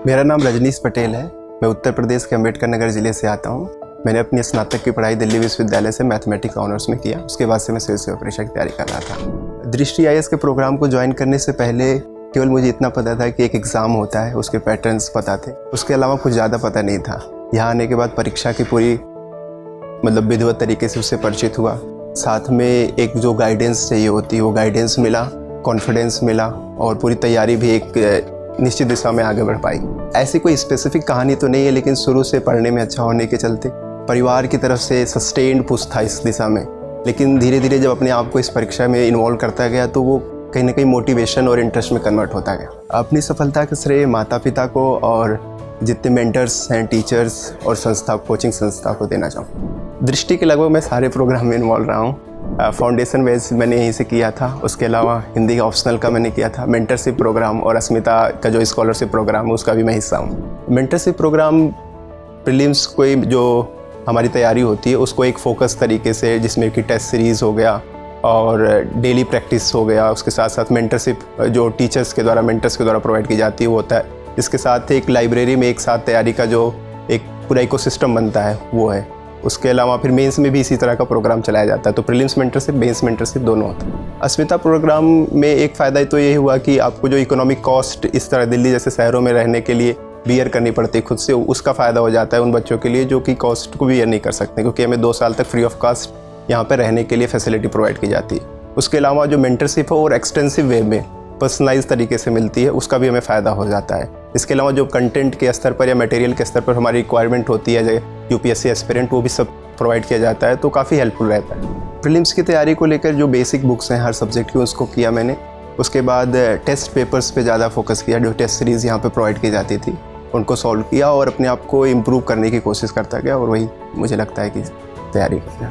मेरा नाम रजनीश पटेल है। मैं उत्तर प्रदेश के अम्बेडकर नगर ज़िले से आता हूँ। मैंने अपनी स्नातक की पढ़ाई दिल्ली विश्वविद्यालय से मैथमेटिक्स ऑनर्स में किया। उसके बाद से मैं सिविल सेवा परीक्षा की तैयारी कर रहा था। दृष्टि आईएएस के प्रोग्राम को ज्वाइन करने से पहले केवल मुझे इतना पता था कि एक एग्ज़ाम होता है, उसके पैटर्न्स पता थे, उसके अलावा कुछ ज़्यादा पता नहीं था। यहाँ आने के बाद परीक्षा की पूरी विधिवत तरीके से उससे परिचित हुआ। साथ में एक जो गाइडेंस चाहिए होती है वो गाइडेंस मिला, कॉन्फिडेंस मिला और पूरी तैयारी भी एक निश्चित दिशा में आगे बढ़ पाई। ऐसी कोई स्पेसिफिक कहानी तो नहीं है, लेकिन शुरू से पढ़ने में अच्छा होने के चलते परिवार की तरफ से सस्टेन्ड पुश था इस दिशा में। लेकिन धीरे धीरे जब अपने आप को इस परीक्षा में इन्वॉल्व करता गया तो वो कहीं ना कहीं मोटिवेशन और इंटरेस्ट में कन्वर्ट होता गया। अपनी सफलता का श्रेय माता पिता को और जितने मेंटर्स हैं, टीचर्स और संस्था, कोचिंग संस्था को देना चाहूँ। दृष्टि के लगभग मैं सारे प्रोग्राम में इन्वॉल्व रहा हूँ। फाउंडेशन बेस मैंने यहीं से किया था, उसके अलावा हिंदी ऑप्शनल का मैंने किया था। मेंटरशिप प्रोग्राम और अस्मिता का जो स्कॉलरशिप प्रोग्राम है उसका भी मैं हिस्सा हूँ। मेंटरशिप प्रोग्राम प्रीलिम्स कोई जो हमारी तैयारी होती है उसको एक फोकस तरीके से, जिसमें कि टेस्ट सीरीज़ हो गया और डेली प्रैक्टिस हो गया, उसके साथ साथ मेंटरशिप जो टीचर्स के द्वारा, मेंटर्स के द्वारा प्रोवाइड की जाती है वो होता है। इसके साथ एक लाइब्रेरी में एक साथ तैयारी का जो एक पूरा इकोसिस्टम बनता है वो है। उसके अलावा फिर मेंस में भी इसी तरह का प्रोग्राम चलाया जाता है। तो प्रीलिम्स मेंटरशिप, मेंस मेंटरशिप दोनों होता है। अस्मिता प्रोग्राम में एक फ़ायदा तो ये हुआ कि आपको जो इकोनॉमिक कॉस्ट इस तरह दिल्ली जैसे शहरों में रहने के लिए बियर करनी पड़ती है खुद से, उसका फ़ायदा हो जाता है उन बच्चों के लिए जो कि कॉस्ट को बियर नहीं कर सकते, क्योंकि हमें 2 साल तक फ्री ऑफ कॉस्ट यहाँ पर रहने के लिए फैसिलिटी प्रोवाइड की जाती है। उसके अलावा जो मेंटरशिप है और एक्सटेंसिव वे में पर्सनलाइज तरीके से मिलती है, उसका भी हमें फ़ायदा हो जाता है। इसके अलावा जो कंटेंट के स्तर पर या मटेरियल के स्तर पर हमारी रिक्वायरमेंट होती है यूपीएससी एस्पिरेंट, वो भी सब प्रोवाइड किया जाता है, तो काफ़ी हेल्पफुल रहता है। प्रीलिम्स की तैयारी को लेकर जो बेसिक बुक्स हैं हर सब्जेक्ट की उसको किया मैंने। उसके बाद टेस्ट पेपर्स पे ज़्यादा फोकस किया, जो टेस्ट सीरीज़ यहाँ पे प्रोवाइड की जाती थी उनको सॉल्व किया और अपने आप को इम्प्रूव करने की कोशिश करता गया, और वही मुझे लगता है कि तैयारी करना।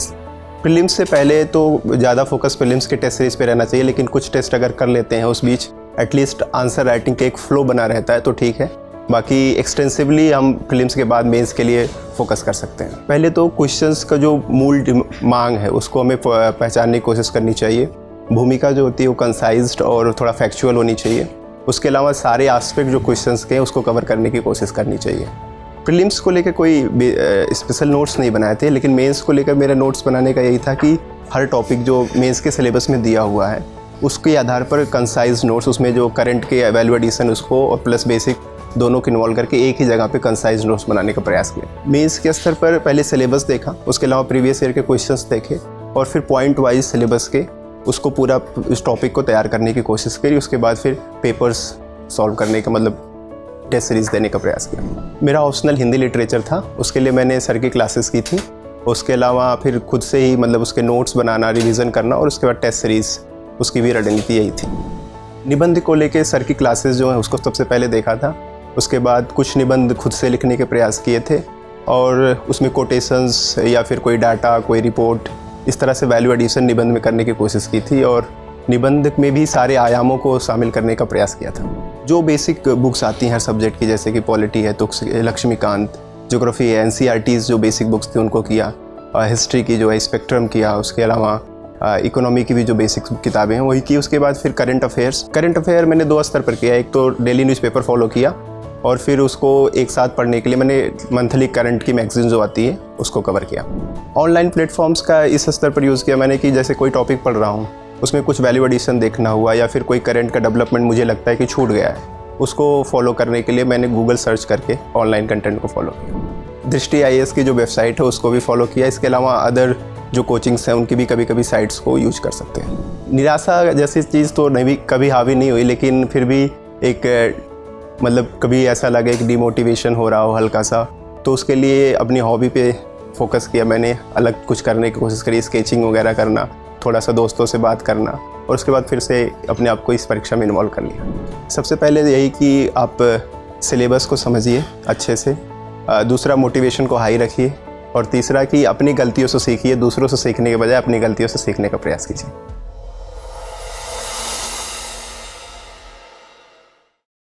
प्रीलिम्स से पहले तो ज़्यादा फोकस प्रीलिम्स के टेस्ट सीरीज़ पे रहना चाहिए, लेकिन कुछ टेस्ट अगर कर लेते हैं उस बीच एटलीस्ट आंसर राइटिंग के एक फ्लो बना रहता है तो ठीक है। बाकी एक्सटेंसिवली हम प्रीलिम्स के बाद मेंस के लिए फोकस कर सकते हैं। पहले तो क्वेश्चंस का जो मूल मांग है उसको हमें पहचानने की कोशिश करनी चाहिए। भूमिका जो होती है वो कंसाइज्ड और थोड़ा फैक्चुअल होनी चाहिए। उसके अलावा सारे एस्पेक्ट जो क्वेश्चंस के हैं उसको कवर करने की कोशिश करनी चाहिए। प्रीलिम्स को लेकर कोई स्पेशल नोट्स नहीं बनाए थे, लेकिन मेंस को लेकर मेरा नोट्स बनाने का यही था कि हर टॉपिक जो मेंस के सिलेबस में दिया हुआ है उसके आधार पर कंसाइज नोट्स, उसमें जो करंट के वैल्यू एडिशन उसको और प्लस बेसिक दोनों को इन्वॉल्व करके एक ही जगह पे कंसाइज नोट्स बनाने का प्रयास किया। मेंस के स्तर पर पहले सिलेबस देखा, उसके अलावा प्रीवियस ईयर के क्वेश्चंस देखे और फिर पॉइंट वाइज सिलेबस के उसको पूरा इस टॉपिक को तैयार करने की कोशिश करी। उसके बाद फिर पेपर्स सॉल्व करने का टेस्ट सीरीज़ देने का प्रयास किया। मेरा ऑप्शनल हिंदी लिटरेचर था, उसके लिए मैंने सर की क्लासेस की थी। उसके अलावा फिर खुद से ही उसके नोट्स बनाना, रिविज़न करना और उसके बाद टेस्ट सीरीज़, उसकी भी रणनीति यही थी। निबंध को लेके सर की क्लासेस जो है उसको सबसे पहले देखा था। उसके बाद कुछ निबंध खुद से लिखने के प्रयास किए थे और उसमें कोटेशंस या फिर कोई डाटा, कोई रिपोर्ट, इस तरह से वैल्यू एडिशन निबंध में करने की कोशिश की थी और निबंध में भी सारे आयामों को शामिल करने का प्रयास किया था। जो बेसिक बुक्स आती हैं हर सब्जेक्ट की, जैसे कि पॉलिटी है तो लक्ष्मीकांत, ज्योग्राफी है, एनसीईआरटीज़ जो बेसिक बुक्स थी उनको किया, हिस्ट्री की जो है स्पेक्ट्रम किया, उसके अलावा इकोनॉमी की भी जो बेसिक किताबें हैं वही की। उसके बाद फिर करंट अफेयर मैंने 2 स्तर पर किया। एक तो डेली न्यूज़पेपर फॉलो किया और फिर उसको एक साथ पढ़ने के लिए मैंने मंथली करंट की मैगजीन जो आती है उसको कवर किया। ऑनलाइन प्लेटफॉर्म्स का इस स्तर पर यूज़ किया मैंने कि जैसे कोई टॉपिक पढ़ रहा हूँ उसमें कुछ वैल्यू एडिशन देखना हुआ या फिर कोई करंट का डेवलपमेंट मुझे लगता है कि छूट गया है, उसको फॉलो करने के लिए मैंने गूगल सर्च करके ऑनलाइन कंटेंट को फॉलो किया। दृष्टि आईएएस की जो वेबसाइट है उसको भी फॉलो किया। इसके अलावा अदर जो कोचिंग्स हैं उनकी भी कभी कभी साइट्स को यूज कर सकते हैं। निराशा जैसी चीज़ तो नहीं कभी हावी नहीं हुई, लेकिन फिर भी एक कभी ऐसा लगे कि डिमोटिवेशन हो रहा हो हल्का सा, तो उसके लिए अपनी हॉबी पे फोकस किया मैंने, अलग कुछ करने की कोशिश करी, स्केचिंग वगैरह करना, थोड़ा सा दोस्तों से बात करना और उसके बाद फिर से अपने आप को इस परीक्षा में इन्वॉल्व कर लिया। सबसे पहले यही कि आप सिलेबस को समझिए अच्छे से, दूसरा मोटिवेशन को हाई रखिए और तीसरा कि अपनी गलतियों से सीखिए, दूसरों से सीखने के बजाय अपनी गलतियों से सीखने का प्रयास कीजिए।